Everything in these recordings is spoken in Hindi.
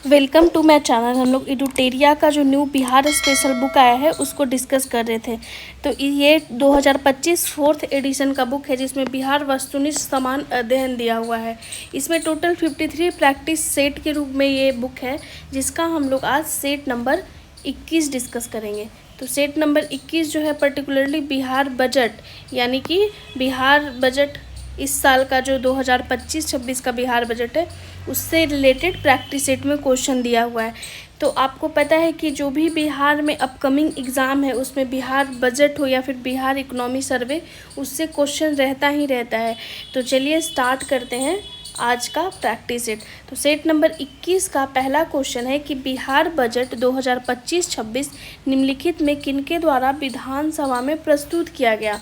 Welcome to my channel. हम लोग एडुटेरिया का जो न्यू बिहार स्पेशल बुक आया है उसको डिस्कस कर रहे थे। तो ये 2025 फोर्थ एडिशन का बुक है जिसमें बिहार वस्तुनिष्ठ समान अध्ययन दिया हुआ है। इसमें टोटल 53 प्रैक्टिस सेट के रूप में ये बुक है, जिसका हम लोग आज सेट नंबर 21 डिस्कस करेंगे। तो सेट नंबर 21 जो है पर्टिकुलरली बिहार बजट, यानी कि बिहार बजट इस साल का जो 2025-26 का बिहार बजट है उससे रिलेटेड प्रैक्टिस सेट में क्वेश्चन दिया हुआ है। तो आपको पता है कि जो भी बिहार में अपकमिंग एग्ज़ाम है उसमें बिहार बजट हो या फिर बिहार इकोनॉमी सर्वे, उससे क्वेश्चन रहता ही रहता है। तो चलिए स्टार्ट करते हैं आज का प्रैक्टिस सेट। तो सेट नंबर 21 का पहला क्वेश्चन है कि बिहार बजट 2025-26 निम्नलिखित में किनके द्वारा विधानसभा में प्रस्तुत किया गया।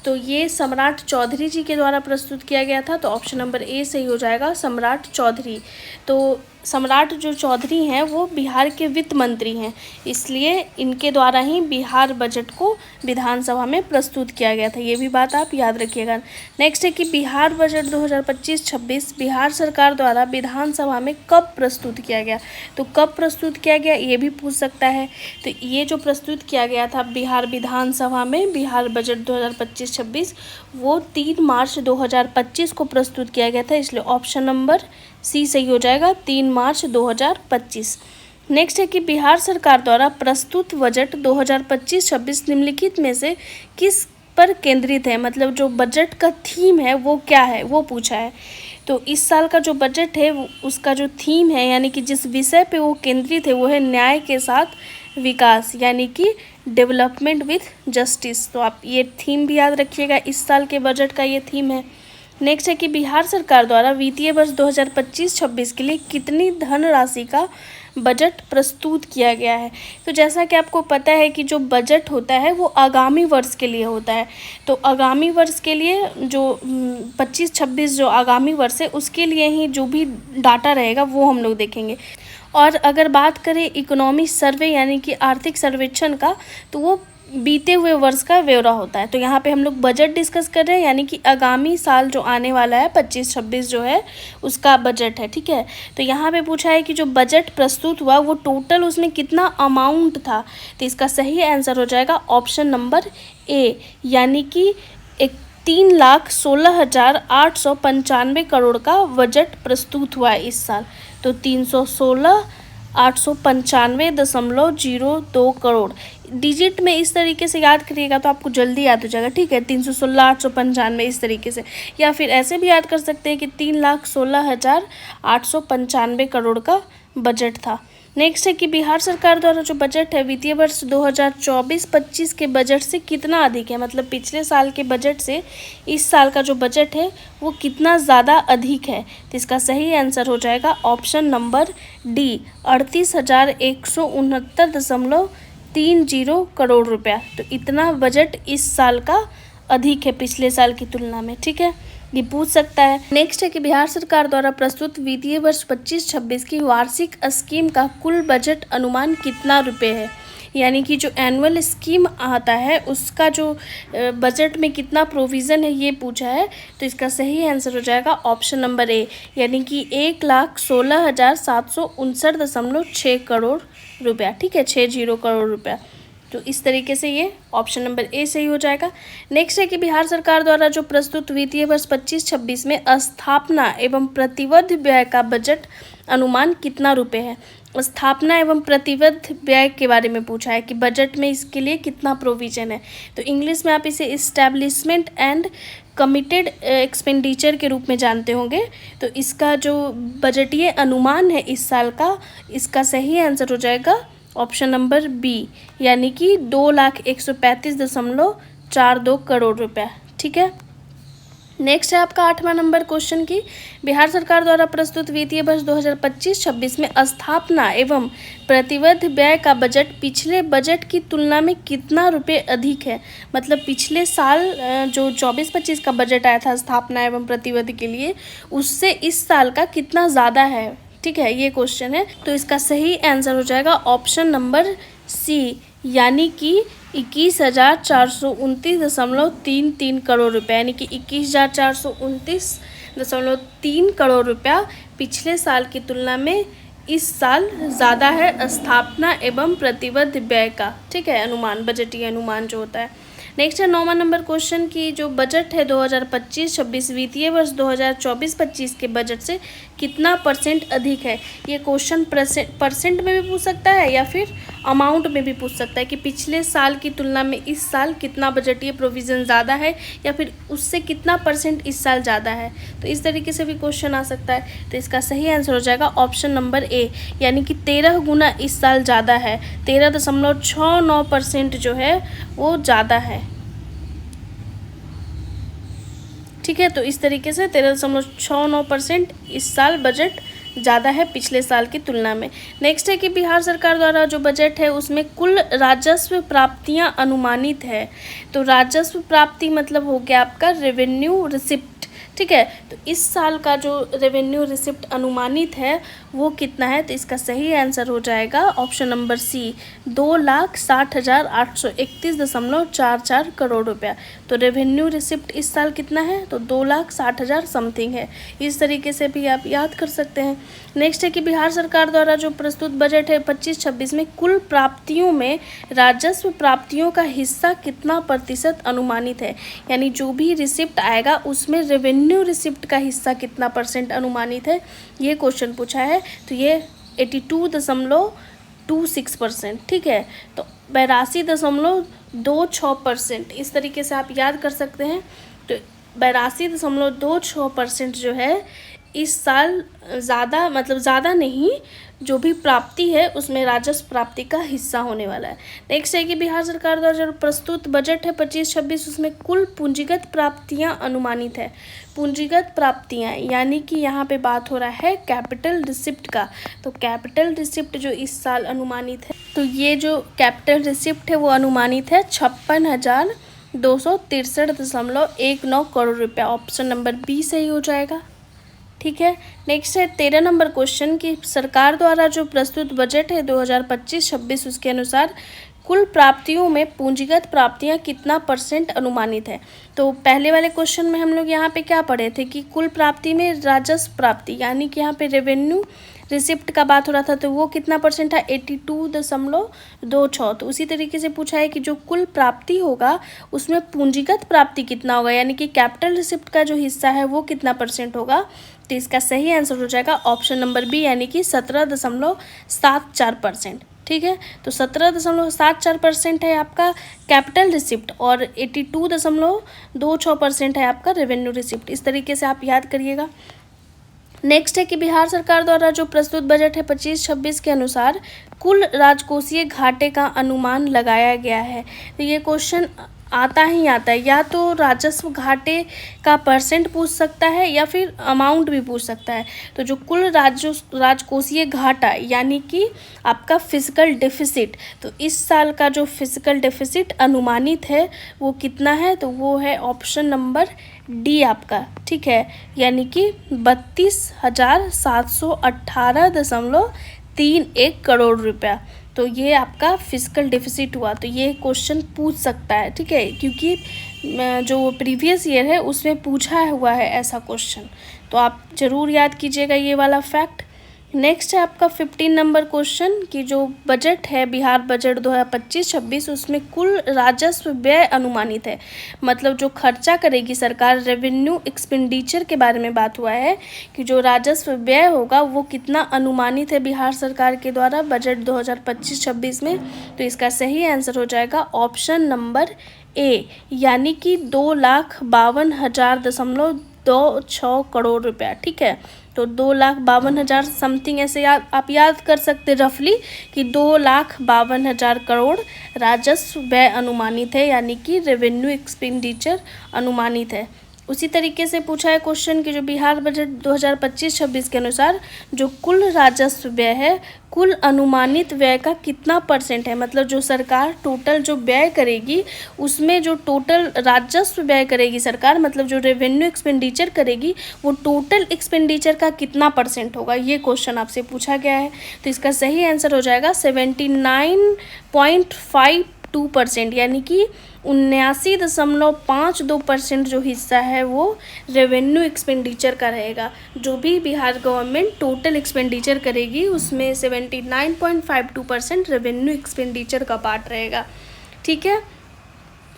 तो ये सम्राट चौधरी जी के द्वारा प्रस्तुत किया गया था। तो ऑप्शन नंबर ए सही हो जाएगा, सम्राट चौधरी। तो सम्राट जो चौधरी हैं वो बिहार के वित्त मंत्री हैं, इसलिए इनके द्वारा ही बिहार बजट को विधानसभा में प्रस्तुत किया गया था। ये भी बात आप याद रखिएगा। नेक्स्ट है कि बिहार बजट 2025-26 बिहार सरकार द्वारा विधानसभा में कब प्रस्तुत किया गया। तो कब प्रस्तुत किया गया ये भी पूछ सकता है। तो ये जो प्रस्तुत किया गया था बिहार विधानसभा में बिहार बजट 2025-26 वो 3 मार्च 2025 को प्रस्तुत किया गया था, इसलिए ऑप्शन नंबर सी सही हो जाएगा, 3 मार्च 2025। नेक्स्ट है कि बिहार सरकार द्वारा प्रस्तुत बजट 2025-26 निम्नलिखित में से किस पर केंद्रित है, मतलब जो बजट का थीम है वो क्या है वो पूछा है। तो इस साल का जो बजट है उसका जो थीम है, यानी कि जिस विषय पे वो केंद्रित है वो है न्याय के साथ विकास, यानी कि डेवलपमेंट विथ जस्टिस। तो आप ये थीम भी याद रखिएगा, इस साल के बजट का ये थीम है। नेक्स्ट है कि बिहार सरकार द्वारा वित्तीय वर्ष 2025-26 के लिए कितनी धनराशि का बजट प्रस्तुत किया गया है। तो जैसा कि आपको पता है कि जो बजट होता है वो आगामी वर्ष के लिए होता है। तो आगामी वर्ष के लिए जो 25-26 जो आगामी वर्ष है उसके लिए ही जो भी डाटा रहेगा वो हम लोग देखेंगे। और अगर बात करें इकोनॉमी सर्वे यानी कि आर्थिक सर्वेक्षण का, तो वो बीते हुए वर्ष का ब्यौरा होता है। तो यहाँ पे हम लोग बजट डिस्कस कर रहे हैं, यानी कि आगामी साल जो आने वाला है 25-26 जो है उसका बजट है, ठीक है। तो यहाँ पे पूछा है कि जो बजट प्रस्तुत हुआ वो टोटल उसमें कितना अमाउंट था। तो इसका सही आंसर हो जाएगा ऑप्शन नंबर ए, यानी कि 3,16,895 करोड़ का बजट प्रस्तुत हुआ है इस साल। तो 316,895.02 करोड़ डिजिट में इस तरीके से याद करिएगा तो आपको जल्दी याद हो जाएगा, ठीक है। 316,895 इस तरीके से, या फिर ऐसे भी याद कर सकते हैं कि 3,16,895 करोड़ का बजट था। नेक्स्ट है कि बिहार सरकार द्वारा जो बजट है वित्तीय वर्ष 2024-25 के बजट से कितना अधिक है, मतलब पिछले साल के बजट से इस साल का जो बजट है वो कितना ज़्यादा अधिक है। तो इसका सही आंसर हो जाएगा ऑप्शन नंबर डी, 38,169.30 करोड़ रुपया। तो इतना बजट इस साल का अधिक है पिछले साल की तुलना में, ठीक है, ये पूछ सकता है। नेक्स्ट है कि बिहार सरकार द्वारा प्रस्तुत वित्तीय वर्ष 25-26 की वार्षिक स्कीम का कुल बजट अनुमान कितना रुपए है, यानी कि जो एनुअल स्कीम आता है उसका जो बजट में कितना प्रोविज़न है ये पूछा है। तो इसका सही आंसर हो जाएगा ऑप्शन नंबर ए, यानी कि 1,16,759.6 करोड़ रुपया, ठीक है, 60 करोड़ रुपया। तो इस तरीके से ये ऑप्शन नंबर ए सही हो जाएगा। नेक्स्ट है कि बिहार सरकार द्वारा जो प्रस्तुत वित्तीय वर्ष 25-26 में स्थापना एवं प्रतिबद्ध व्यय का बजट अनुमान कितना रुपए है। स्थापना एवं प्रतिबद्ध व्यय के बारे में पूछा है कि बजट में इसके लिए कितना प्रोविजन है। तो इंग्लिश में आप इसे इस्टेब्लिशमेंट एंड कमिटेड एक्सपेंडिचर के रूप में जानते होंगे। तो इसका जो बजटीय अनुमान है इस साल का, इसका सही आंसर हो जाएगा ऑप्शन नंबर बी, यानी कि 2,135.42 करोड़ रुपया, ठीक है। नेक्स्ट है आपका 8वां नंबर क्वेश्चन की बिहार सरकार द्वारा प्रस्तुत वित्तीय वर्ष 2025-26 में स्थापना एवं प्रतिबद्ध व्यय का बजट पिछले बजट की तुलना में कितना रुपए अधिक है, मतलब पिछले साल जो 24-25 का बजट आया था स्थापना एवं प्रतिबद्ध के लिए उससे इस साल का कितना ज़्यादा है, ठीक है, ये क्वेश्चन है। तो इसका सही आंसर हो जाएगा ऑप्शन नंबर सी, यानी कि 21,429.33 करोड़ रुपये, यानी कि 21,429.3 करोड़ रुपया पिछले साल की तुलना में इस साल ज़्यादा है स्थापना एवं प्रतिबद्ध व्यय का, ठीक है, अनुमान, बजटीय अनुमान जो होता है। नेक्स्ट है 9वां नंबर क्वेश्चन की जो बजट है 2025-26 वित्तीय वर्ष 2024-25 के बजट से कितना % अधिक है। ये क्वेश्चन परसेंट में भी पूछ सकता है या फिर अमाउंट में भी पूछ सकता है कि पिछले साल की तुलना में इस साल कितना बजटीय प्रोविज़न ज़्यादा है या फिर उससे कितना % इस साल ज़्यादा है। तो इस तरीके से भी क्वेश्चन आ सकता है। तो इसका सही आंसर हो जाएगा ऑप्शन नंबर ए, यानी कि 13 गुना इस साल ज़्यादा है, 13.69% जो है वो ज़्यादा है, ठीक है। तो इस तरीके से 13.69% इस साल बजट ज़्यादा है पिछले साल की तुलना में। नेक्स्ट है कि बिहार सरकार द्वारा जो बजट है उसमें कुल राजस्व प्राप्तियां अनुमानित है। तो राजस्व प्राप्ति मतलब हो गया आपका रेवेन्यू रिसिप्ट, ठीक है। तो इस साल का जो रेवेन्यू रिसिप्ट अनुमानित है वो कितना है। तो इसका सही आंसर हो जाएगा ऑप्शन नंबर सी, 2,60,831.44 करोड़ रुपया। तो रेवेन्यू रिसिप्ट इस साल कितना है, तो 2,60,000 समथिंग है। इस तरीके से भी आप याद कर सकते हैं। नेक्स्ट है कि बिहार सरकार द्वारा जो प्रस्तुत बजट है 25-26 में कुल प्राप्तियों में राजस्व प्राप्तियों का हिस्सा कितना % अनुमानित है। यानी जो भी रिसिप्ट आएगा उसमें रेवेन्यू रिसिप्ट का हिस्सा कितना % अनुमानित है, ये क्वेश्चन पूछा है। तो ये 82.26%, ठीक है। तो 82.26% इस तरीके से आप याद कर सकते हैं। तो 82.26% जो है इस साल ज़्यादा, मतलब ज़्यादा नहीं, जो भी प्राप्ति है उसमें राजस्व प्राप्ति का हिस्सा होने वाला है। नेक्स्ट है कि बिहार सरकार द्वारा जो प्रस्तुत बजट है 25-26 उसमें कुल पूंजीगत प्राप्तियां अनुमानित है। पूंजीगत प्राप्तियां यानी कि यहाँ पे बात हो रहा है कैपिटल रिसिप्ट का। तो कैपिटल रिसिप्ट जो इस साल अनुमानित है, तो ये जो कैपिटल रिसिप्ट है वो अनुमानित है 56,263.19 करोड़ रुपया। ऑप्शन नंबर बी सही हो जाएगा, ठीक है। नेक्स्ट है 13 नंबर क्वेश्चन की सरकार द्वारा जो प्रस्तुत बजट है 2025-26 उसके अनुसार कुल प्राप्तियों में पूंजीगत प्राप्तियां कितना % अनुमानित है। तो पहले वाले क्वेश्चन में हम लोग यहाँ पे क्या पढ़े थे कि कुल प्राप्ति में राजस्व प्राप्ति यानी कि यहाँ पे रेवेन्यू रिसिप्ट का बात हो रहा था, तो वो कितना % था, 82.26। तो उसी तरीके से पूछा है कि जो कुल प्राप्ति होगा उसमें पूंजीगत प्राप्ति कितना होगा, यानी कि कैपिटल रिसिप्ट का जो हिस्सा है वो कितना % होगा। तो इसका सही आंसर हो जाएगा ऑप्शन नंबर बी, यानी कि 17.74%, ठीक है। तो 17.74% है आपका कैपिटल रिसिप्ट और 82.26% है आपका रेवेन्यू रिसिप्ट। इस तरीके से आप याद करिएगा। नेक्स्ट है कि बिहार सरकार द्वारा जो प्रस्तुत बजट है 25-26 के अनुसार कुल राजकोषीय घाटे का अनुमान लगाया गया है। तो ये क्वेश्चन आता ही आता है, या तो राजस्व घाटे का % पूछ सकता है या फिर अमाउंट भी पूछ सकता है। तो जो कुल राजकोषीय घाटा यानी कि आपका फिजिकल डेफिसिट, तो इस साल का जो फिजिकल डेफिसिट अनुमानित है वो कितना है, तो वो है ऑप्शन नंबर डी आपका, ठीक है, यानी कि 32,718.31 करोड़ रुपया। तो ये आपका फिजिकल डेफिसिट हुआ। तो ये क्वेश्चन पूछ सकता है, ठीक है, क्योंकि जो प्रीवियस ईयर है उसमें पूछा हुआ है ऐसा क्वेश्चन। तो आप ज़रूर याद कीजिएगा ये वाला फैक्ट। नेक्स्ट है आपका 15 नंबर क्वेश्चन की जो बजट है बिहार बजट 2025-26 उसमें कुल राजस्व व्यय अनुमानित है। मतलब जो खर्चा करेगी सरकार, रेवेन्यू एक्सपेंडिचर के बारे में बात हुआ है कि जो राजस्व व्यय होगा वो कितना अनुमानित है बिहार सरकार के द्वारा बजट 2025-26 में। तो इसका सही आंसर हो जाएगा ऑप्शन नंबर ए, यानी कि 2,52,000.26 करोड़ रुपया, ठीक है। तो 2,52,000 समथिंग ऐसे आप याद कर सकते रफली कि 2,52,000 करोड़ राजस्व व्यय अनुमानित है, यानी कि रेवेन्यू एक्सपेंडिचर अनुमानित है। उसी तरीके से पूछा है क्वेश्चन कि जो बिहार बजट 2025-26 के अनुसार जो कुल राजस्व व्यय है कुल अनुमानित व्यय का कितना % है। मतलब जो सरकार टोटल जो व्यय करेगी उसमें जो टोटल राजस्व व्यय करेगी सरकार, मतलब जो रेवेन्यू एक्सपेंडिचर करेगी वो टोटल एक्सपेंडिचर का कितना % होगा, ये क्वेश्चन आपसे पूछा गया है। तो इसका सही आंसर हो जाएगा 79.52%, यानी कि 79.52% जो हिस्सा है वो रेवेन्यू एक्सपेंडिचर का रहेगा। जो भी बिहार गवर्नमेंट टोटल एक्सपेंडिचर करेगी उसमें 79.52% रेवेन्यू एक्सपेंडिचर का पार्ट रहेगा। ठीक है।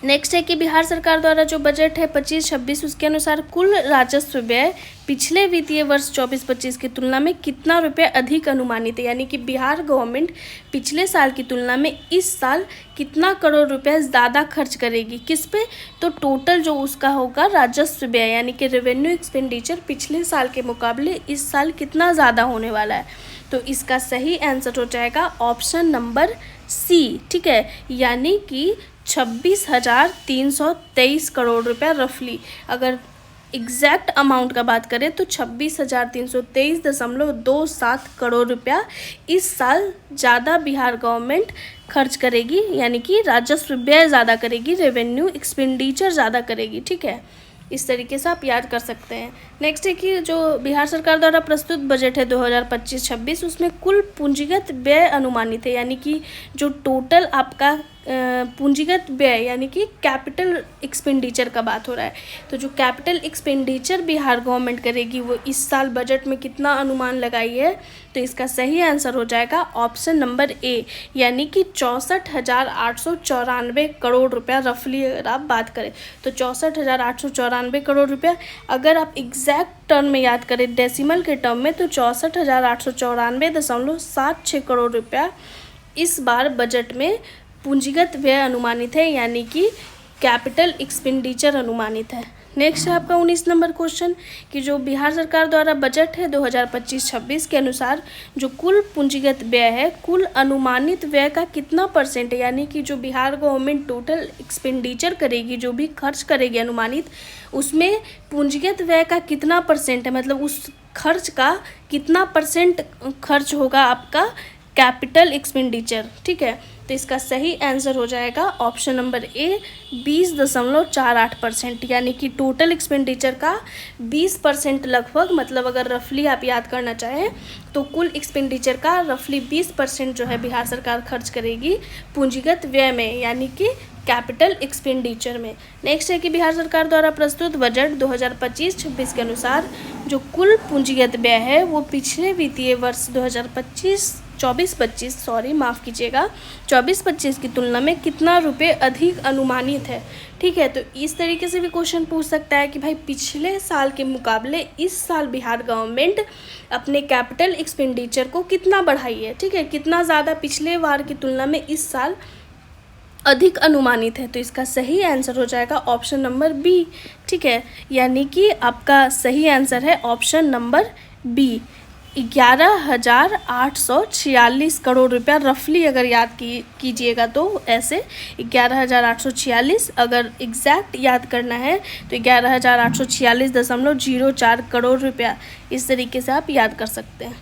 नेक्स्ट है कि बिहार सरकार द्वारा जो बजट है 25-26 उसके अनुसार कुल राजस्व व्यय पिछले वित्तीय वर्ष 24-25 की तुलना में कितना रुपये अधिक अनुमानित है। यानी कि बिहार गवर्नमेंट पिछले साल की तुलना में इस साल कितना करोड़ रुपए ज़्यादा खर्च करेगी, किस पे? तो टोटल जो उसका होगा राजस्व व्यय यानी कि रेवेन्यू एक्सपेंडिचर पिछले साल के मुकाबले इस साल कितना ज़्यादा होने वाला है। तो इसका सही आंसर हो जाएगा ऑप्शन नंबर सी। ठीक है, यानी कि 26,323 करोड़ रुपया रफली। अगर एग्जैक्ट अमाउंट का बात करें तो 26,323.27 करोड़ रुपया इस साल ज़्यादा बिहार गवर्नमेंट खर्च करेगी, यानी कि राजस्व व्यय ज़्यादा करेगी, रेवेन्यू एक्सपेंडिचर ज़्यादा करेगी। ठीक है, इस तरीके से आप याद कर सकते हैं। नेक्स्ट है कि जो बिहार सरकार द्वारा प्रस्तुत बजट है 2025-26 उसमें कुल पूंजीगत व्यय अनुमानित है। यानी कि जो टोटल आपका पूंजीगत व्यय यानी कि कैपिटल एक्सपेंडिचर का बात हो रहा है, तो जो कैपिटल एक्सपेंडिचर बिहार गवर्नमेंट करेगी वो इस साल बजट में कितना अनुमान लगाई है। तो इसका सही आंसर हो जाएगा ऑप्शन नंबर ए, यानी कि 64,894 करोड़ रुपया रफली। अगर आप बात करें तो 64,894 करोड़ रुपया। अगर आप एग्जैक्ट टर्म में याद करें डेसिमल के टर्म में तो 64,894.76 करोड़ रुपया इस बार बजट में पूंजीगत व्यय अनुमानित है, यानी कि कैपिटल एक्सपेंडिचर अनुमानित है। नेक्स्ट है आपका 19 नंबर क्वेश्चन कि जो बिहार सरकार द्वारा बजट है 2025-26 के अनुसार जो कुल पूंजीगत व्यय है कुल अनुमानित व्यय का कितना परसेंट है। यानी कि जो बिहार गवर्नमेंट टोटल एक्सपेंडिचर करेगी, जो भी खर्च करेगी अनुमानित, उसमें पूंजीगत व्यय का कितना परसेंट है, मतलब उस खर्च का कितना परसेंट खर्च होगा आपका कैपिटल एक्सपेंडिचर। ठीक है, तो इसका सही आंसर हो जाएगा ऑप्शन नंबर ए 20.48%। यानी कि टोटल एक्सपेंडिचर का 20% लगभग, मतलब अगर रफली आप याद करना चाहें तो कुल एक्सपेंडिचर का रफली 20% जो है बिहार सरकार खर्च करेगी पूंजीगत व्यय में, यानी कि कैपिटल एक्सपेंडिचर में। नेक्स्ट है कि बिहार सरकार द्वारा प्रस्तुत बजट 2025-26 के अनुसार जो कुल पूंजीगत व्यय है वो पिछले वित्तीय वर्ष 24-25 की तुलना में कितना रुपए अधिक अनुमानित है। ठीक है, तो इस तरीके से भी क्वेश्चन पूछ सकता है कि भाई पिछले साल के मुकाबले इस साल बिहार गवर्नमेंट अपने कैपिटल एक्सपेंडिचर को कितना बढ़ाई है। ठीक है, कितना ज़्यादा पिछले बार की तुलना में इस साल अधिक अनुमानित है। तो इसका सही आंसर हो जाएगा ऑप्शन नंबर बी। ठीक है, यानी कि आपका सही आंसर है ऑप्शन नंबर बी 11,846 करोड़ रुपया रफली। अगर याद कीजिएगा तो ऐसे 11,846, अगर एग्जैक्ट याद करना है तो 11,846.04 करोड़ रुपया, इस तरीके से आप याद कर सकते हैं।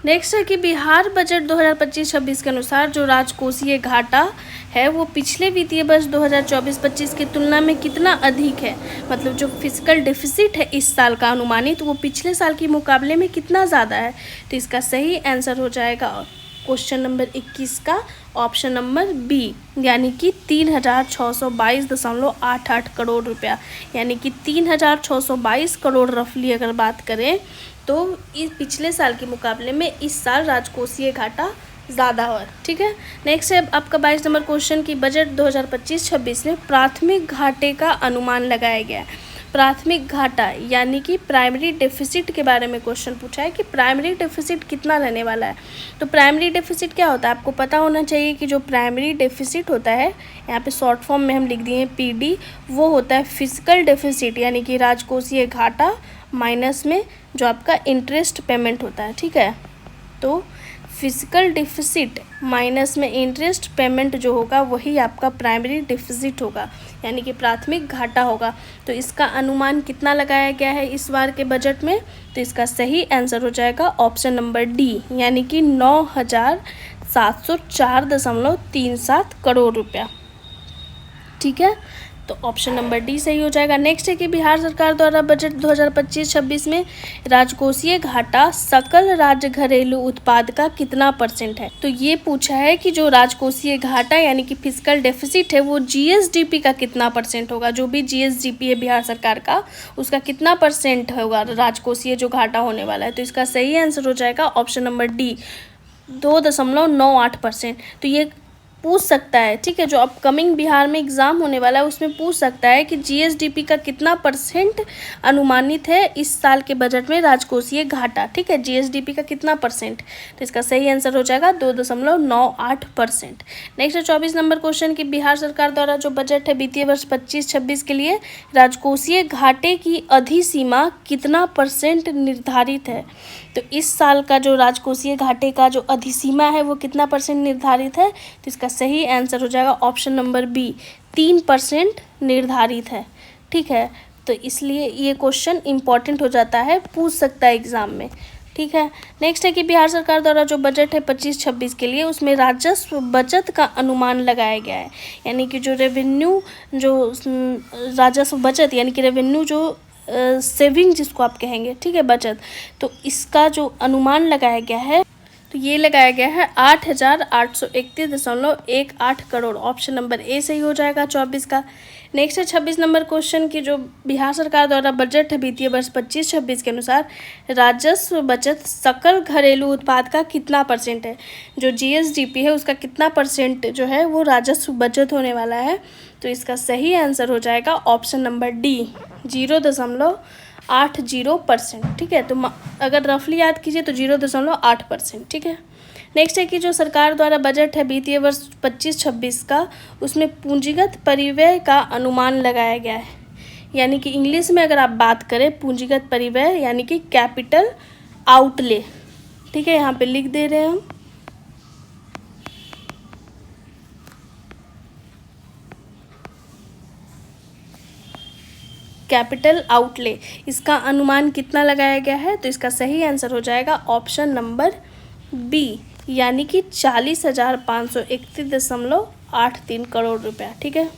नेक्स्ट है कि बिहार बजट 2025-26 के अनुसार जो राजकोषीय घाटा है वो पिछले वित्तीय वर्ष 2024-25 की तुलना में कितना अधिक है। मतलब जो फिजिकल डेफिसिट है इस साल का अनुमानित वो पिछले साल के मुकाबले में कितना ज़्यादा है। तो इसका सही आंसर हो जाएगा क्वेश्चन नंबर 21 का ऑप्शन नंबर बी, यानी कि 3,622.88 करोड़ रुपया। यानी कि 3,622 करोड़ रफली अगर बात करें तो इस पिछले साल के मुकाबले में इस साल राजकोषीय घाटा ज़्यादा हो। ठीक है, नेक्स्ट है आपका 22 नंबर क्वेश्चन की बजट 2025-26 में प्राथमिक घाटे का अनुमान लगाया गया है। प्राथमिक घाटा यानी कि प्राइमरी डेफिसिट के बारे में क्वेश्चन पूछा है कि प्राइमरी डेफिसिट कितना रहने वाला है। तो प्राइमरी डेफिसिट क्या होता है, आपको पता होना चाहिए कि जो प्राइमरी डेफिसिट होता है, यहाँ पे शॉर्ट फॉर्म में हम लिख दिए हैं पीडी, वो होता है फिजिकल डेफिसिट यानी कि राजकोषीय घाटा माइनस में जो आपका इंटरेस्ट पेमेंट होता है। ठीक है, तो फिजिकल डिफिसिट माइनस में इंटरेस्ट पेमेंट जो होगा वही आपका प्राइमरी डिफिसिट होगा, यानी कि प्राथमिक घाटा होगा। तो इसका अनुमान कितना लगाया गया है इस बार के बजट में। तो इसका सही आंसर हो जाएगा ऑप्शन नंबर डी, यानी कि 9,704.37 करोड़ रुपया। ठीक है, तो ऑप्शन नंबर डी सही हो जाएगा। नेक्स्ट है कि बिहार सरकार द्वारा बजट 2025-26 में राजकोषीय घाटा सकल राज्य घरेलू उत्पाद का कितना % है। तो ये पूछा है कि जो राजकोषीय घाटा यानी कि फिस्कल डेफिसिट है वो जीएसडीपी का कितना % होगा। जो भी जीएसडीपी है बिहार सरकार का उसका कितना % होगा राजकोषीय जो घाटा होने वाला है। तो इसका सही आंसर हो जाएगा ऑप्शन नंबर डी 2.98%। तो ये पूछ सकता है, ठीक है, जो अपकमिंग बिहार में एग्ज़ाम होने वाला है उसमें पूछ सकता है कि जीएसडीपी का कितना % अनुमानित है इस साल के बजट में राजकोषीय घाटा। ठीक है, जीएसडीपी का कितना %। तो इसका सही आंसर हो जाएगा 2.98%। नेक्स्ट है 24 नंबर क्वेश्चन कि बिहार सरकार द्वारा जो बजट है वित्तीय वर्ष 25-26 के लिए राजकोषीय घाटे की अधिसीमा कितना % निर्धारित है। तो इस साल का जो राजकोषीय घाटे का जो अधिसीमा है वो कितना % निर्धारित है। तो इसका सही आंसर हो जाएगा ऑप्शन नंबर बी 3% निर्धारित है। ठीक है, तो इसलिए ये क्वेश्चन इम्पॉर्टेंट हो जाता है, पूछ सकता है एग्ज़ाम में। ठीक है, नेक्स्ट है कि बिहार सरकार द्वारा जो बजट है 25-26 के लिए उसमें राजस्व बचत का अनुमान लगाया गया है। यानी कि जो रेवेन्यू जो राजस्व बचत यानी कि रेवेन्यू जो सेविंग जिसको आप कहेंगे, ठीक है, बचत, तो इसका जो अनुमान लगाया गया है तो ये लगाया गया है 8,831.18 करोड़। ऑप्शन नंबर ए सही हो जाएगा 24 का। नेक्स्ट है 26 नंबर क्वेश्चन की जो बिहार सरकार द्वारा बजट है वित्तीय वर्ष 25-26 के अनुसार राजस्व बचत सकल घरेलू उत्पाद का कितना % है। जो जीएसडीपी है उसका कितना % जो है वो राजस्व बचत होने वाला है। तो इसका सही आंसर हो जाएगा ऑप्शन नंबर डी 0.80%। ठीक है, तो अगर रफली याद कीजिए तो 0.8%। ठीक है, नेक्स्ट है कि जो सरकार द्वारा बजट है वित्तीय वर्ष 25-26 का उसमें पूंजीगत परिव्यय का अनुमान लगाया गया है। यानी कि इंग्लिश में अगर आप बात करें पूंजीगत परिव्यय यानी कि कैपिटल आउटले। ठीक है, यहाँ पे लिख दे रहे हैं हम। कैपिटल आउटले, इसका अनुमान कितना लगाया गया है। तो इसका सही आंसर हो जाएगा ऑप्शन नंबर बी यानी कि 40,531.83 करोड़ रुपया। ठीक है,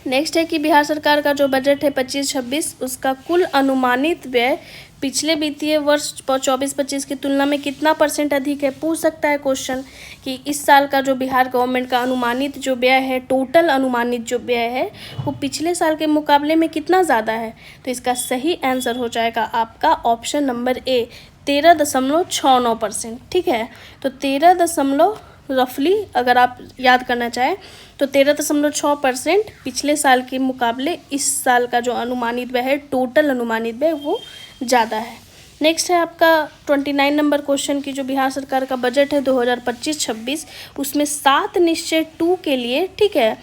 नेक्स्ट है कि बिहार सरकार का जो बजट है 25-26 उसका कुल अनुमानित व्यय पिछले वित्तीय वर्ष 24-25 की तुलना में कितना % अधिक है। पूछ सकता है क्वेश्चन कि इस साल का जो बिहार गवर्नमेंट का अनुमानित जो व्यय है, टोटल अनुमानित जो व्यय है वो पिछले साल के मुकाबले में कितना ज़्यादा है। तो इसका सही आंसर हो जाएगा आपका ऑप्शन नंबर ए 13.69%। ठीक है, तो 13 रफली अगर आप याद करना चाहें तो 13.6% पिछले साल के मुकाबले इस साल का जो अनुमानित व्यय है, टोटल अनुमानित व्यय, वो ज़्यादा है। नेक्स्ट है आपका 29 नंबर क्वेश्चन की जो बिहार सरकार का बजट है 2025-26 उसमें 7 निश्चय 2 के लिए, ठीक है,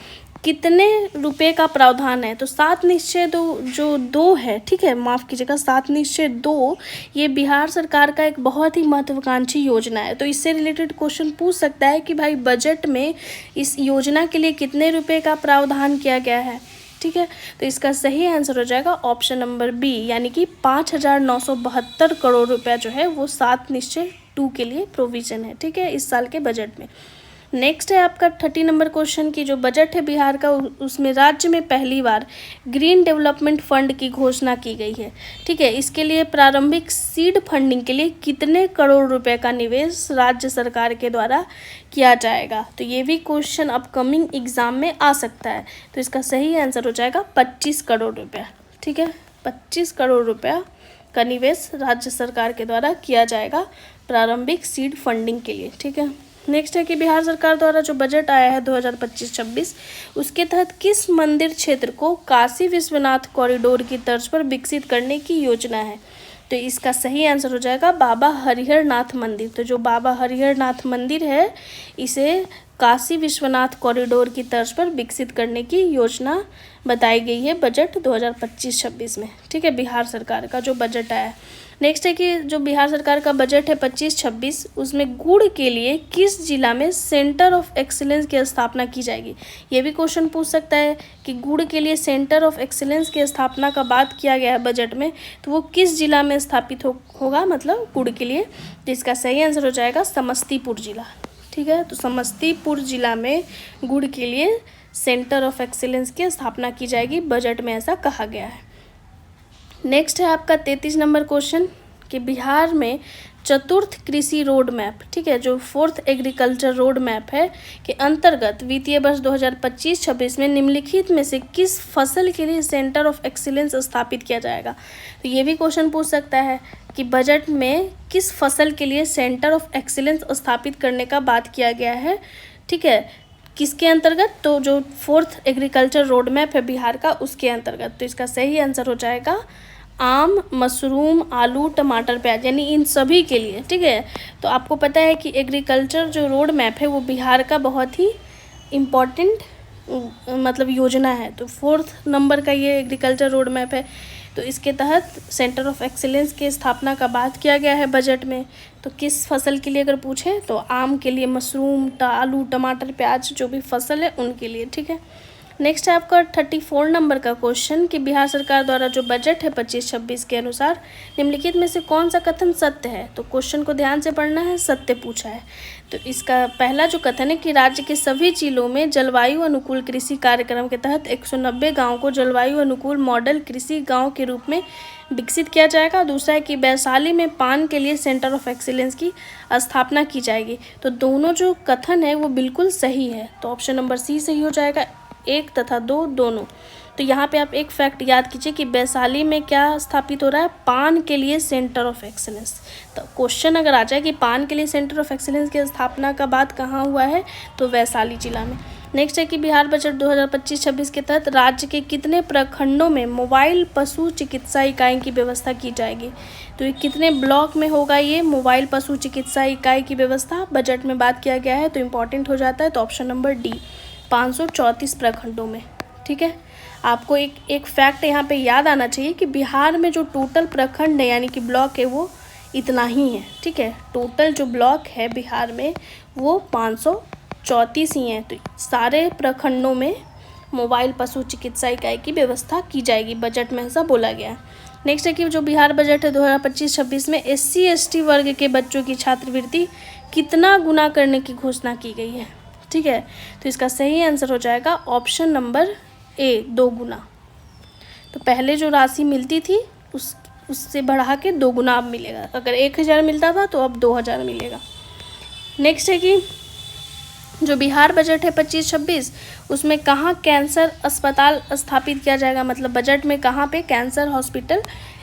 कितने रुपए का प्रावधान है। तो 7 निश्चय 2 है, ठीक है, माफ़ कीजिएगा 7 निश्चय 2 ये बिहार सरकार का एक बहुत ही महत्वाकांक्षी योजना है। तो इससे रिलेटेड क्वेश्चन पूछ सकता है कि भाई बजट में इस योजना के लिए कितने रुपए का प्रावधान किया गया है। ठीक है, तो इसका सही आंसर हो जाएगा ऑप्शन नंबर बी यानी कि 5,972 करोड़ रुपया जो है वो 7 निश्चय 2 के लिए प्रोविज़न है। ठीक है, इस साल के बजट में। नेक्स्ट है आपका 30 नंबर क्वेश्चन की जो बजट है बिहार का उसमें राज्य में पहली बार ग्रीन डेवलपमेंट फंड की घोषणा की गई है। ठीक है, इसके लिए प्रारंभिक सीड फंडिंग के लिए कितने करोड़ रुपए का निवेश राज्य सरकार के द्वारा किया जाएगा। तो ये भी क्वेश्चन अपकमिंग एग्जाम में आ सकता है। तो इसका सही आंसर हो जाएगा 25 करोड़ रुपया। ठीक है, 25 करोड़ रुपया का निवेश राज्य सरकार के द्वारा किया जाएगा प्रारंभिक सीड फंडिंग के लिए। ठीक है, नेक्स्ट है कि बिहार सरकार द्वारा जो बजट आया है 2025-26 उसके तहत किस मंदिर क्षेत्र को काशी विश्वनाथ कॉरिडोर की तर्ज पर विकसित करने की योजना है। तो इसका सही आंसर हो जाएगा बाबा हरिहर नाथ मंदिर। तो जो बाबा हरिहर नाथ मंदिर है इसे काशी विश्वनाथ कॉरिडोर की तर्ज पर विकसित करने की योजना बताई गई है बजट 2025-26 में। ठीक है, बिहार सरकार का जो बजट आया है। नेक्स्ट है कि जो बिहार सरकार का बजट है 25-26 उसमें गुड़ के लिए किस जिला में सेंटर ऑफ एक्सीलेंस की स्थापना की जाएगी। ये भी क्वेश्चन पूछ सकता है कि गुड़ के लिए सेंटर ऑफ एक्सीलेंस की स्थापना का बात किया गया है बजट में, तो वो किस जिला में स्थापित होगा, मतलब गुड़ के लिए। जिसका सही आंसर हो जाएगा समस्तीपुर जिला। ठीक है, तो समस्तीपुर जिला में गुड़ के लिए सेंटर ऑफ एक्सीलेंस की स्थापना की जाएगी, बजट में ऐसा कहा गया है। नेक्स्ट है आपका 33 नंबर क्वेश्चन कि बिहार में चतुर्थ कृषि रोड मैप, ठीक है, जो फोर्थ एग्रीकल्चर रोड मैप है के अंतर्गत वित्तीय वर्ष 2025-26 में निम्नलिखित में से किस फसल के लिए सेंटर ऑफ एक्सीलेंस स्थापित किया जाएगा। तो ये भी क्वेश्चन पूछ सकता है कि बजट में किस फसल के लिए सेंटर ऑफ एक्सीलेंस स्थापित करने का बात किया गया है, ठीक है, किसके अंतर्गत, तो जो फोर्थ एग्रीकल्चर रोड मैप है बिहार का उसके अंतर्गत। तो इसका सही आंसर हो जाएगा आम, मशरूम, आलू, टमाटर, प्याज, यानी इन सभी के लिए, ठीक है। तो आपको पता है कि एग्रीकल्चर जो रोड मैप है वो बिहार का बहुत ही इम्पॉर्टेंट मतलब योजना है। तो फोर्थ नंबर का ये एग्रीकल्चर रोड मैप है। तो इसके तहत सेंटर ऑफ एक्सीलेंस की स्थापना का बात किया गया है बजट में। तो किस फसल के लिए अगर पूछे तो आम के लिए, मशरूम, आलू, टमाटर, प्याज जो भी फसल है उनके लिए, ठीक है। नेक्स्ट है आपका 34 नंबर का क्वेश्चन कि बिहार सरकार द्वारा जो बजट है 25-26 के अनुसार निम्नलिखित में से कौन सा कथन सत्य है। तो क्वेश्चन को ध्यान से पढ़ना है, सत्य पूछा है। तो इसका पहला जो कथन है कि राज्य के सभी जिलों में जलवायु अनुकूल कृषि कार्यक्रम के तहत 190 गाँव को जलवायु अनुकूल मॉडल कृषि गाँव के रूप में विकसित किया जाएगा। दूसरा है कि वैशाली में पान के लिए सेंटर ऑफ एक्सीलेंस की स्थापना की जाएगी। तो दोनों जो कथन है वो बिल्कुल सही है। तो ऑप्शन नंबर सी सही हो जाएगा, 1 तथा 2 दोनों। तो यहाँ पे आप एक फैक्ट याद कीजिए कि वैशाली में क्या स्थापित हो रहा है, पान के लिए सेंटर ऑफ एक्सीलेंस। तो क्वेश्चन अगर आ जाए कि पान के लिए सेंटर ऑफ एक्सीलेंस की स्थापना का बात कहाँ हुआ है, तो वैशाली जिला में। नेक्स्ट है कि बिहार बजट 2025-26 के तहत राज्य के कितने प्रखंडों में मोबाइल पशु चिकित्सा इकाई की व्यवस्था की जाएगी। तो ये कितने ब्लॉक में होगा ये मोबाइल पशु चिकित्सा इकाई की व्यवस्था, बजट में बात किया गया है तो इम्पॉर्टेंट हो जाता है। तो ऑप्शन नंबर डी 534 प्रखंडों में, ठीक है। आपको एक फैक्ट यहाँ पे याद आना चाहिए कि बिहार में जो टोटल प्रखंड है यानी कि ब्लॉक है वो इतना ही है, ठीक है। टोटल जो ब्लॉक है बिहार में वो 534 ही हैं। तो सारे प्रखंडों में मोबाइल पशु चिकित्सा इकाई की व्यवस्था की जाएगी, बजट में ऐसा बोला गया है। नेक्स्ट है कि जो बिहार बजट है 2025-26 में SC/ST वर्ग के बच्चों की छात्रवृत्ति कितना गुना करने की घोषणा की गई है, ठीक है। तो इसका सही आंसर हो जाएगा ऑप्शन नंबर ए, 2 गुना। तो पहले जो राशि मिलती थी उससे बढ़ा के 2 गुना अब मिलेगा। अगर 1000 मिलता था तो अब 2000 मिलेगा। नेक्स्ट है कि जो बिहार बजट है 25-26 उसमें कहाँ कैंसर अस्पताल स्थापित किया जाएगा, मतलब बजट में कहाँ पे कैंसर हॉस्पिटल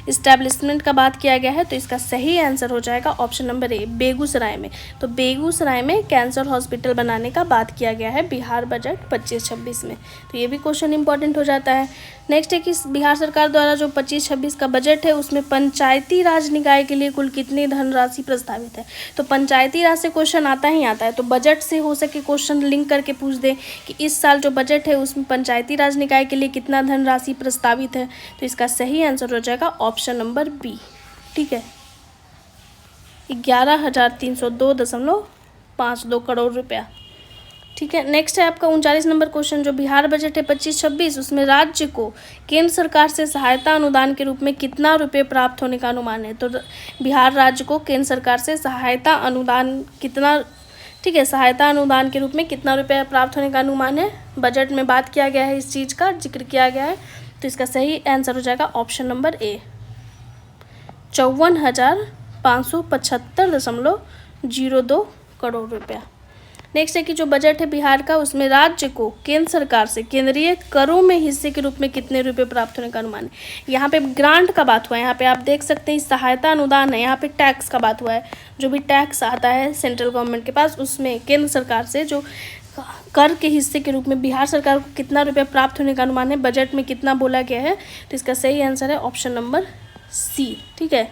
इस्टेब्लिशमेंट का बात किया गया है। तो इसका सही आंसर हो जाएगा ऑप्शन नंबर ए, बेगूसराय में। तो बेगूसराय में कैंसर हॉस्पिटल बनाने का बात किया गया है बिहार बजट 25-26 में। तो ये भी क्वेश्चन इंपॉर्टेंट हो जाता है। नेक्स्ट है कि बिहार सरकार द्वारा जो 25-26 का बजट है उसमें पंचायती राज निकाय के लिए कुल कितनी धनराशि प्रस्तावित है। तो पंचायती राज से क्वेश्चन आता ही आता है, तो बजट से हो सके क्वेश्चन लिंक करके पूछ दे कि इस साल जो बजट है उसमें पंचायती राज निकाय के लिए कितना धनराशि प्रस्तावित है। तो इसका सही आंसर हो जाएगा ऑप्शन नंबर बी, ठीक है, 11,302.52 करोड़ रुपया, ठीक है। नेक्स्ट है आपका 39 नंबर क्वेश्चन जो बिहार बजट है 25-26 उसमें राज्य को केंद्र सरकार से सहायता अनुदान के रूप में कितना रुपए प्राप्त होने का अनुमान है। तो बिहार राज्य को केंद्र सरकार से सहायता अनुदान कितना, ठीक है, सहायता अनुदान के रूप में कितना रुपया प्राप्त होने का अनुमान है, बजट में बात किया गया है, इस चीज़ का जिक्र किया गया है। तो इसका सही आंसर हो जाएगा ऑप्शन नंबर ए, 54,575.02 करोड़ रुपया। नेक्स्ट है कि जो बजट है बिहार का उसमें राज्य को केंद्र सरकार से केंद्रीय करों में हिस्से के रूप में कितने रुपए प्राप्त होने का अनुमान है। यहाँ पे ग्रांट का बात हुआ है, यहाँ पे आप देख सकते हैं सहायता अनुदान है, यहाँ पे टैक्स का बात हुआ है। जो भी टैक्स आता है सेंट्रल गवर्नमेंट के पास उसमें केंद्र सरकार से जो कर के हिस्से के रूप में बिहार सरकार को कितना रुपया प्राप्त होने का अनुमान है, बजट में कितना बोला गया है। तो इसका सही आंसर है ऑप्शन नंबर सी, ठीक है,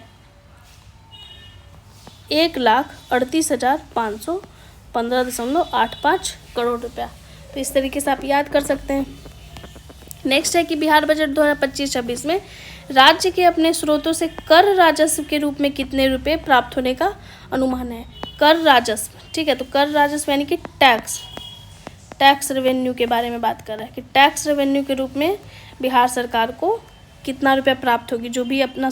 1,38,515.85 करोड़ रुपया। तो इस तरीके से आप याद कर सकते हैं। नेक्स्ट है कि बिहार बजट 2025-26 में राज्य के अपने स्रोतों से कर राजस्व के रूप में कितने रुपए प्राप्त होने का अनुमान है। कर राजस्व, ठीक है, तो कर राजस्व यानी कि टैक्स रेवेन्यू के बारे में बात कर रहा है कि टैक्स रेवेन्यू के रूप में बिहार सरकार को कितना रुपया प्राप्त होगी। जो भी अपना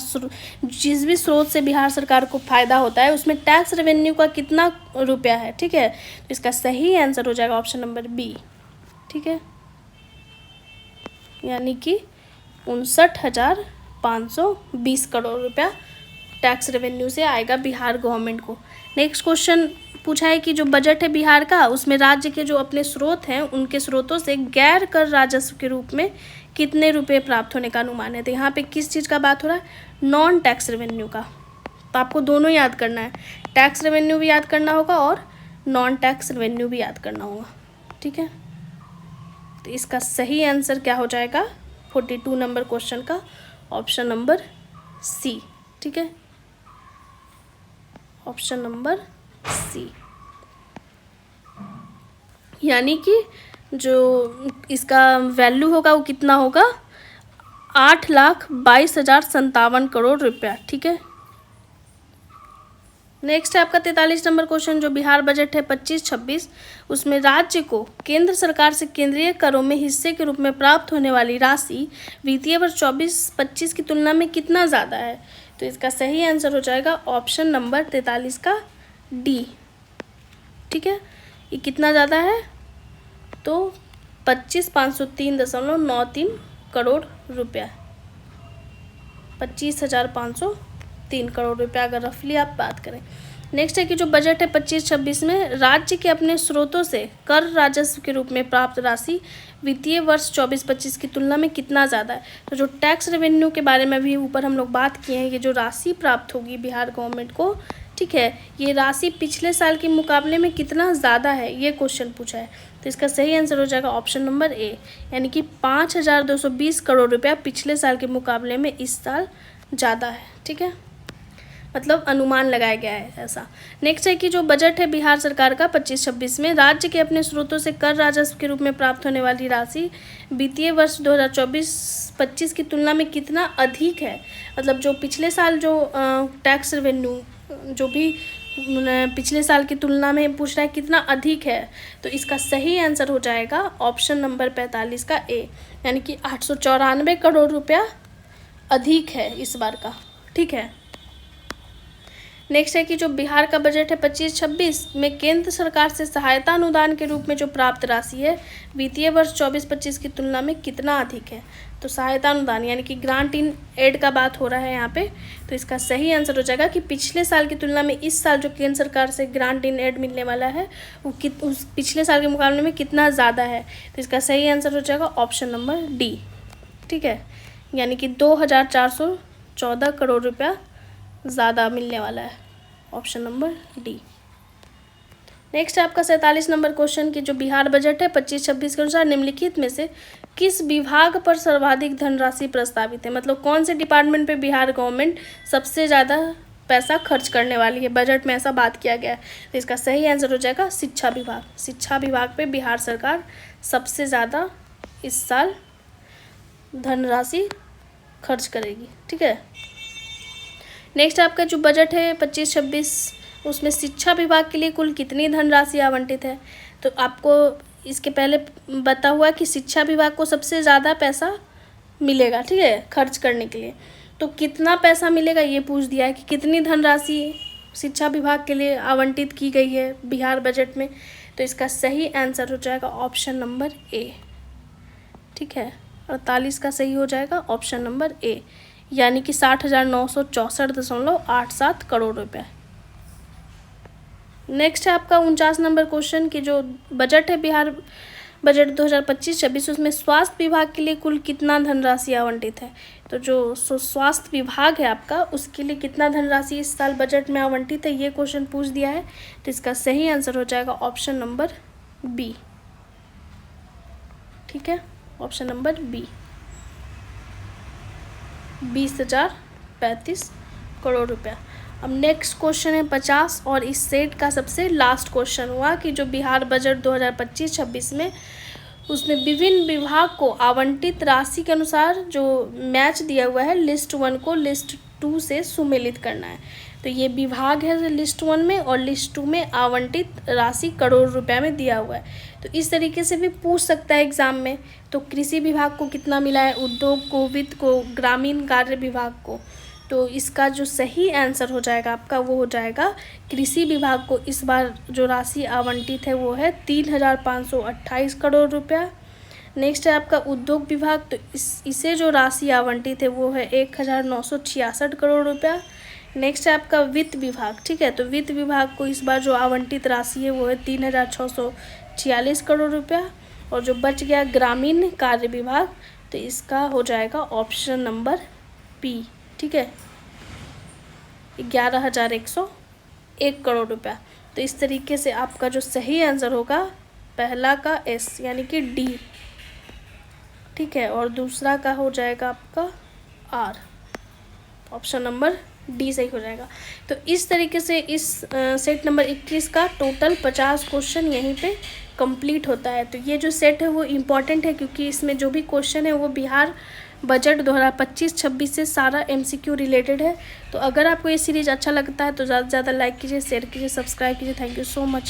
जिस भी स्रोत से बिहार सरकार को फ़ायदा होता है उसमें टैक्स रेवेन्यू का कितना रुपया है, ठीक है। तो इसका सही आंसर हो जाएगा ऑप्शन नंबर बी, ठीक है। यानी कि 59,520 करोड़ रुपया टैक्स रेवेन्यू से आएगा बिहार गवर्नमेंट को। नेक्स्ट क्वेश्चन पूछा है कि जो बजट है बिहार का, उसमें राज्य के जो अपने स्रोत हैं उनके स्रोतों से गैर कर राजस्व के रूप में कितने रुपए प्राप्त होने का अनुमान है। तो यहाँ पे किस चीज़ का बात हो रहा है, नॉन टैक्स रेवेन्यू का। तो आपको दोनों याद करना है, टैक्स रेवेन्यू भी याद करना होगा और नॉन टैक्स रेवेन्यू भी याद करना होगा, ठीक है। तो इसका सही आंसर क्या हो जाएगा 42 नंबर क्वेश्चन का, ऑप्शन नंबर सी, ठीक है, ऑप्शन नंबर सी। यानी कि जो इसका वैल्यू होगा वो कितना होगा, 8,22,057 करोड़ रुपया, ठीक है। नेक्स्ट है आपका 43 नंबर क्वेश्चन, जो बिहार बजट है 25-26, उसमें राज्य को केंद्र सरकार से केंद्रीय करों में हिस्से के रूप में प्राप्त होने वाली राशि वित्तीय वर्ष 24-25 की तुलना में कितना ज़्यादा है। तो इसका सही आंसर हो जाएगा ऑप्शन नंबर 43 का डी, ठीक है। ये कितना ज़्यादा है, तो 25,503.93 करोड़ रुपया, 25,503 करोड़ रुपया अगर रफली आप बात करें। नेक्स्ट है कि जो बजट है 25-26 में राज्य के अपने स्रोतों से कर राजस्व के रूप में प्राप्त राशि वित्तीय वर्ष 24-25 की तुलना में कितना ज़्यादा है। तो जो टैक्स रेवेन्यू के बारे में भी ऊपर हम लोग बात किए हैं, ये जो राशि प्राप्त होगी बिहार गवर्नमेंट को, ठीक है, ये राशि पिछले साल के मुकाबले में कितना ज़्यादा है, ये क्वेश्चन पूछा है। तो इसका सही आंसर हो जाएगा ऑप्शन नंबर ए, यानी कि 5,220 करोड़ रुपया पिछले साल के मुकाबले में इस साल ज़्यादा है, ठीक है, मतलब अनुमान लगाया गया है ऐसा। नेक्स्ट है कि जो बजट है बिहार सरकार का 25-26 में राज्य के अपने स्रोतों से कर राजस्व के रूप में प्राप्त होने वाली राशि वित्तीय वर्ष 2024-25 की तुलना में कितना अधिक है। मतलब जो पिछले साल जो टैक्स रेवेन्यू जो भी पिछले साल की तुलना में पूछ रहा है कितना अधिक है, तो इसका सही आंसर हो जाएगा ऑप्शन नंबर 45 का ए, यानी कि 894 करोड़ रुपया अधिक है इस बार का, ठीक है। नेक्स्ट है कि जो बिहार का बजट है 25-26 में केंद्र सरकार से सहायता अनुदान के रूप में जो प्राप्त राशि है वित्तीय वर्ष 24-25 की तुलना में कितना अधिक है। तो सहायता अनुदान यानी कि ग्रांट इन एड का बात हो रहा है यहाँ पे। तो इसका सही आंसर हो जाएगा कि पिछले साल की तुलना में इस साल जो केंद्र सरकार से ग्रांट इन एड मिलने वाला है वो उस पिछले साल के मुकाबले में कितना ज़्यादा है। तो इसका सही आंसर हो जाएगा ऑप्शन नंबर डी, ठीक है, यानी कि 2,414 करोड़ रुपया ज़्यादा मिलने वाला है, ऑप्शन नंबर डी। नेक्स्ट है आपका 47 नंबर क्वेश्चन की जो बिहार बजट है 25-26 के अनुसार निम्नलिखित में से किस विभाग पर सर्वाधिक धनराशि प्रस्तावित है। मतलब कौन से डिपार्टमेंट पे बिहार गवर्नमेंट सबसे ज़्यादा पैसा खर्च करने वाली है, बजट में ऐसा बात किया गया है। तो इसका सही आंसर हो जाएगा शिक्षा विभाग। शिक्षा विभाग पे बिहार सरकार सबसे ज़्यादा इस साल धनराशि खर्च करेगी, ठीक है। नेक्स्ट आपका जो बजट है 25-26 उसमें शिक्षा विभाग के लिए कुल कितनी धनराशि आवंटित है। तो आपको इसके पहले बता हुआ कि शिक्षा विभाग को सबसे ज़्यादा पैसा मिलेगा, ठीक है, खर्च करने के लिए। तो कितना पैसा मिलेगा ये पूछ दिया है कि कितनी धनराशि शिक्षा विभाग के लिए आवंटित की गई है बिहार बजट में। तो इसका सही आंसर हो जाएगा ऑप्शन नंबर ए, ठीक है, 48 का सही हो जाएगा ऑप्शन नंबर ए, यानी कि 60,964.87 करोड़ रुपए। नेक्स्ट है आपका 49 नंबर क्वेश्चन की जो बजट है बिहार बजट 2025-26 उसमें स्वास्थ्य विभाग के लिए कुल कितना धनराशि आवंटित है। तो जो स्वास्थ्य विभाग है आपका उसके लिए कितना धनराशि इस साल बजट में आवंटित है ये क्वेश्चन पूछ दिया है। तो इसका सही आंसर हो जाएगा ऑप्शन नंबर बी, ठीक है, ऑप्शन नंबर बी, 20,035 करोड़ रुपया। अब नेक्स्ट क्वेश्चन है 50 और इस सेट का सबसे लास्ट क्वेश्चन हुआ कि जो बिहार बजट 2025-26 में उसमें विभिन्न विभाग को आवंटित राशि के अनुसार जो मैच दिया हुआ है लिस्ट 1 को लिस्ट 2 से सुमेलित करना है। तो ये विभाग है लिस्ट 1 में और लिस्ट 2 में आवंटित राशि करोड़ रुपए में दिया हुआ है। तो इस तरीके से भी पूछ सकता है एग्जाम में। तो कृषि विभाग को कितना मिला है, उद्योग को, वित्त को, ग्रामीण कार्य विभाग को। तो इसका जो सही आंसर हो जाएगा आपका वो हो जाएगा कृषि विभाग को इस बार जो राशि आवंटित है वो है 3,528 करोड़ रुपया, नेक्स्ट है आपका उद्योग विभाग, तो इसे जो राशि आवंटित है वो है 1966 करोड़ रुपया। नेक्स्ट है आपका वित्त विभाग, ठीक है, तो वित्त विभाग को इस बार जो आवंटित राशि है वो है 3646 करोड़ रुपया। और जो बच गया ग्रामीण कार्य विभाग, तो इसका हो जाएगा ऑप्शन नंबर बी, ठीक है, 11,101 करोड़ रुपया। तो इस तरीके से आपका जो सही आंसर होगा पहला का एस यानी कि डी, ठीक है, और दूसरा का हो जाएगा आपका आर, ऑप्शन नंबर डी सही हो जाएगा। तो इस तरीके से इस सेट नंबर 21 का टोटल 50 क्वेश्चन यहीं पे कंप्लीट होता है। तो ये जो सेट है वो इम्पॉर्टेंट है क्योंकि इसमें जो भी क्वेश्चन है वो बिहार बजट 2025-26 से सारा MCQ रिलेटेड है। तो अगर आपको ये सीरीज़ अच्छा लगता है तो ज़्यादा से ज़्यादा लाइक कीजिए, शेयर कीजिए, सब्सक्राइब कीजिए। Thank you so much.